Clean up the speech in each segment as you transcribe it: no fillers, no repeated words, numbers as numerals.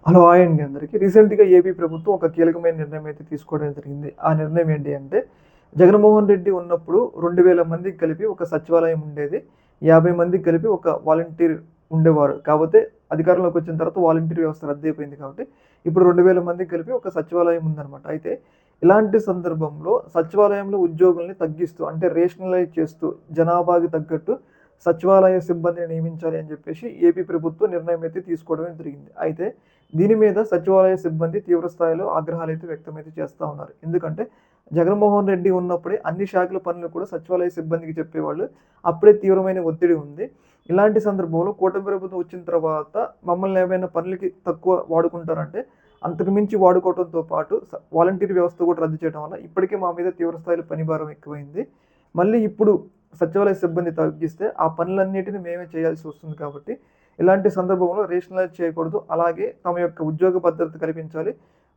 Hello! Hi అండి అందరికి. రీసెంట్‌గా ఏపీ ప్రభుత్వం ఒక కీలకమైన నిర్ణయం అయితే తీసుకోవడం జరిగింది. ఆ నిర్ణయం ఏంటి అంటే, జగన్మోహన్ రెడ్డి ఉన్నప్పుడు 2000 మందికి కలిపి ఒక సచివాలయం ఉండేది. 50 మందికి కలిపి ఒక వాలంటీర్ ఉండేవారు. కాపోతే అధికారంలోకి వచ్చిన తర్వాత వాలంటీర్ వ్యవస్థ రద్దయిపోయింది కాబట్టి, ఇప్పుడు 2000 మందికి కలిపి ఒక సచివాలయం ఉందనమాట. అయితే ఇలాంటి సందర్భంలో సచివాలయంలో ఉద్యోగుల్ని తగ్గిస్తూ అంటే రేషనలైజ్ చేస్తూ జనాభాకి తగ్గట్టు సచివాలయ సిబ్బందిని నియమించాలి అని చెప్పేసి ఏపీ ప్రభుత్వం నిర్ణయం అయితే తీసుకోవడమే జరిగింది. అయితే దీని మీద సచివాలయ సిబ్బంది తీవ్ర స్థాయిలో ఆగ్రహాలైతే వ్యక్తమైతే చేస్తా ఉన్నారు. ఎందుకంటే జగన్మోహన్ రెడ్డి ఉన్నప్పుడే అన్ని శాఖల పనులు కూడా సచివాలయ సిబ్బందికి చెప్పేవాళ్ళు. అప్పుడే తీవ్రమైన ఒత్తిడి ఉంది. ఇలాంటి సందర్భంలో కూటమి ప్రభుత్వం వచ్చిన తర్వాత మమ్మల్ని ఏమైనా పనులకి తక్కువ వాడుకుంటారంటే అంతకు మించి వాడుకోవడంతో పాటు వాలంటీర్ వ్యవస్థ కూడా రద్దు చేయడం వల్ల ఇప్పటికే మా మీద తీవ్ర స్థాయిలో పని భారం ఎక్కువైంది. మళ్ళీ ఇప్పుడు సచివాలయ సిబ్బంది తగ్గిస్తే ఆ పనులన్నిటిని మేమే చేయాల్సి వస్తుంది కాబట్టి ఇలాంటి సందర్భంలో రేషనలైజ్ చేయకూడదు. అలాగే తమ యొక్క ఉద్యోగ భద్రత కల్పించాలి.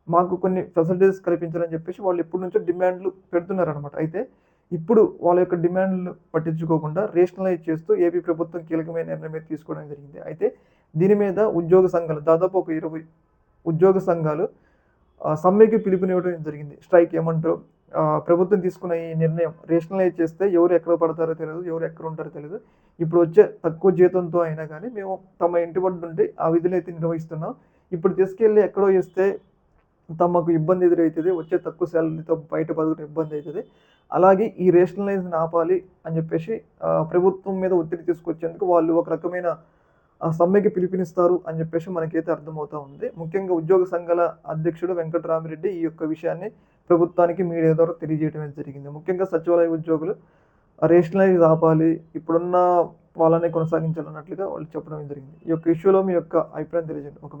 మాకు కొన్ని ఫెసిలిటీస్ కల్పించాలని చెప్పేసి వాళ్ళు ఎప్పటినుంచో డిమాండ్‌లు పెడుతున్నారనమాట. అయితే ఇప్పుడు వాళ్ళ యొక్క డిమాండ్‌లు పట్టించుకోకుండా రేషనలైజ్ చేస్తూ ఏపీ ప్రభుత్వం కీలకమైన నిర్ణయం అయితే తీసుకోవడం జరిగింది. అయితే దీని మీద ఉద్యోగ సంఘాలు దాదాపు ఒక 20 ఉద్యోగ సంఘాలు సమ్మెకి పిలుపునివ్వడం జరిగింది. స్ట్రైక్ ఏమంటారు? ప్రభుత్వం తీసుకున్న ఈ నిర్ణయం రేషనలైజ్ చేస్తే ఎవరు ఎక్కడ పడతారో తెలీదు. ఎవరు ఎక్కడ ఉంటారో తెలీదు. ఇప్పుడు వచ్చే తక్కువ జీతంతో అయినా గానీ మేము తమ ఇంటి వద్దుండి ఆ విధులైతే నిర్వహిస్తున్నాం. ఇప్పుడు తీసుకెళ్ళి ఎక్కడో ఏస్తే తమకు ఇబ్బంది ఎదురైతది. వచ్చే తక్కువ సాలరీతో బయట బతకడం ఇబ్బందయితది. అలాగే ఈ రేషనలైజ్‌ని ఆపాలి అని జెప్పేసి ప్రభుత్వం మీద ఒత్తిడి తీసుకొచ్చేందుకు వాళ్ళు ఒక రకమైన సమ్మెకి పిలుపునిస్తారు అని జెప్పేసి మనకైతే అర్థమవుతా ఉంది. ముఖ్యంగా ఉద్యోగ సంఘాల అధ్యక్షుడు వెంకటరామిరెడ్డి ఈ యొక్క విషయాన్ని ప్రభుత్వానికి మీడియా ద్వారా తెలియజేయడం అయితే జరిగింది. ముఖ్యంగా సచివాలయ ఉద్యోగులు రేషనలైజ్ ఆపాలి. ఇప్పుడున్న వాళ్ళనే కొనసాగించాలన్నట్లుగా వాళ్ళు చెప్పడం జరిగింది. ఈ యొక్క ఇష్యూలో మీ యొక్క అభిప్రాయం తెలియజేయండి. ఒక